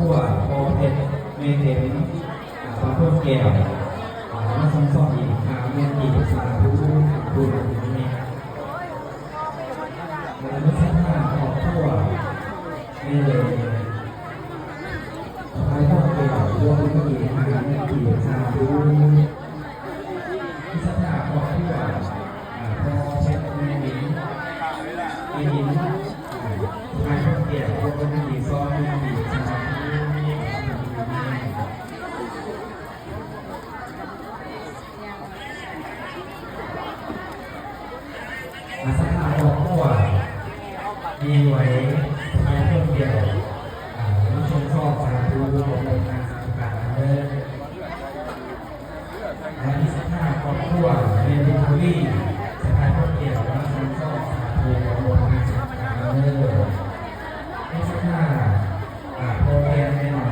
รัวพอเพชรเมเทนปลาพวกแก้วมาส่งสอบอีกเมียนตีสาธุดูดูนี่แล้วไม่ใช่ผ้าครอบครัวนี่เลยท้ายต้องเกี่ยวรวมกันอีกเมียนตีสาธุที่สถาครอบครัวพอเพชรเมเทนท้ายต้องเกี่ยวรวมกันอีกซ้อนเมียนตีสาธุมาสักการะครัวมีไว้ใช้เพื่อเกี่ยวน้ำชมชอบสาธุรวมในงานสังกัดเดินและที่สักการะครัวเรียนบุคลีสถานเพื่อเกี่ยวน้ำชมชอบสาธุรวมในงานสังกัดเดินที่สักการะโปรแกรมในหน่อย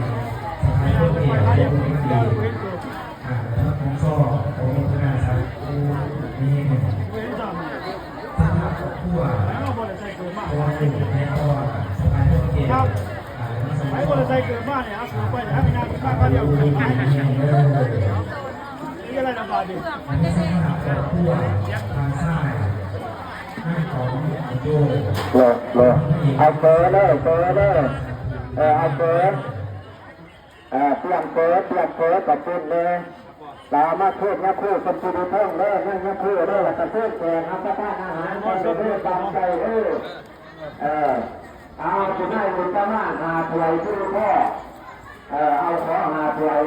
สถานเพื่อเกี่ยวรวมในงานแล้วน้ำชอบโปรโมทงานสังกัดนี้ทั่วตัวหนึ่งในตัวสถานที่เกี่ยวไอ้คนใจเกิดบ้านเนี่ยครับไปแต่ถ้าไม่น่าเป็นบ้านก็เดียวกันนี่อะไรนะบาดิอันนี้สถานที่ทั่วทางซ้ายให้ของโยเลยเอาเปิดเลยเปิดเลยเอาเปิดเตรียมเปิดกับปุ้นเลยตามาพูดมาพูดคนพูดเพิ่มเลยไม่มาพูดเลยแต่พูดแก่ทำประทานอาหารคนเรื่อยตามใจเอาจะได้บุญประมาณ5 ถ้วยชื่อพ่อเอาขอ5 ถ้วย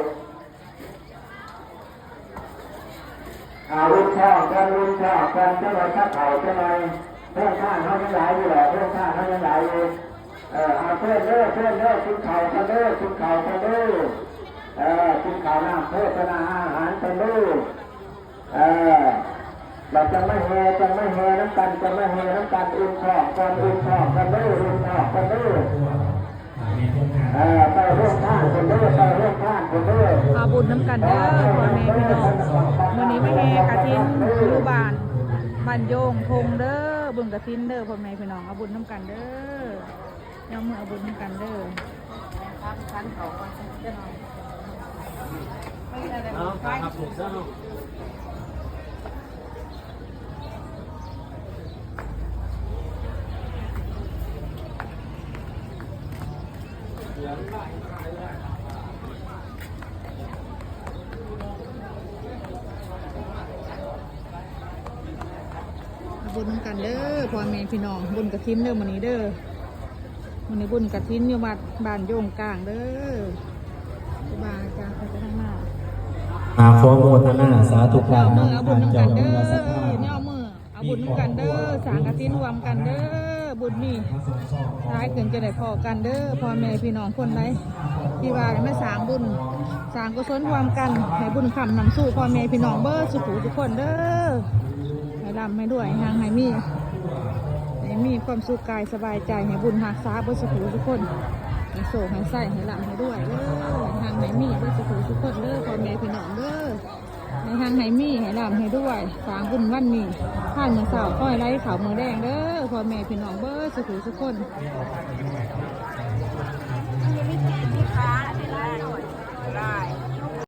รุ่นช่องกันจะไว้ข้าเข่าจะไว้เพื่อนข้างเขายังหลายอยู่แหละเพื่อนข้างเขายังหลายอยู่เอาเพื่อนเด้อคุณเข่ากันเด้อกินข่าวน้ำโฆษณาอาหารกันดูเราจะไม่แห่น้ำกันอุ่นท้องกันดูไปร่วมท่านกันดูบุญน้ำกันเด้อพ่อแม่พี่น้องวันนี้ไม่แห่กระถินรูบานโยงทงเด้อบุญกระถินเด้อพ่อแม่พี่น้องเอาบุญน้ำกันเด้อย่อมมือเอาบุญน้ำกันเด้อชั้นเขาจะนอนครับผมเจ้าบุญน้ำกันเด้อพ่อแม่พี่น้องบุญกระถินเด้อวันนี้เด้อวันนี้บุญกระถินอยู่บ้านโยงกลางเด้อบาจ้าเขาจะทั้งหน้าขอโมทนาสาธุการนะเอาบุญน้ำกันเด้อเนี่ยเอามือเอาบุญน้ำกันเด้อสางกระถินรวมกันเด้อบุญมีท้ายเกินจะได้พอกันเด้อพ่อแม่พี่น้องคนใดที่ว่าไม่สางบุญสางกุศลรวมกันให้บุญคำนำสู่พ่อแม่พี่น้องเบ้อสุขุทุกคนเด้อให้ร่ำให้ด้วยห่างให้มีความสุขกายสบายใจให้บุญหักษาเบ้อสุขุทุกคนให้โศกให้ใส่ให้ร่ำให้ด้วยเด้อห่างให้มีเบ้อสุขุทุกคนเด้อพ่อแม่พี่น้องเด้อให้ห่างให้มีให้ร่ำให้ด้วยสางบุญวันนี้ผ่านมือเสาก้อยไร้ขาวมือแดงเด้อพ่อแม่พี่น้องเบ้อสุขุทุกคนได้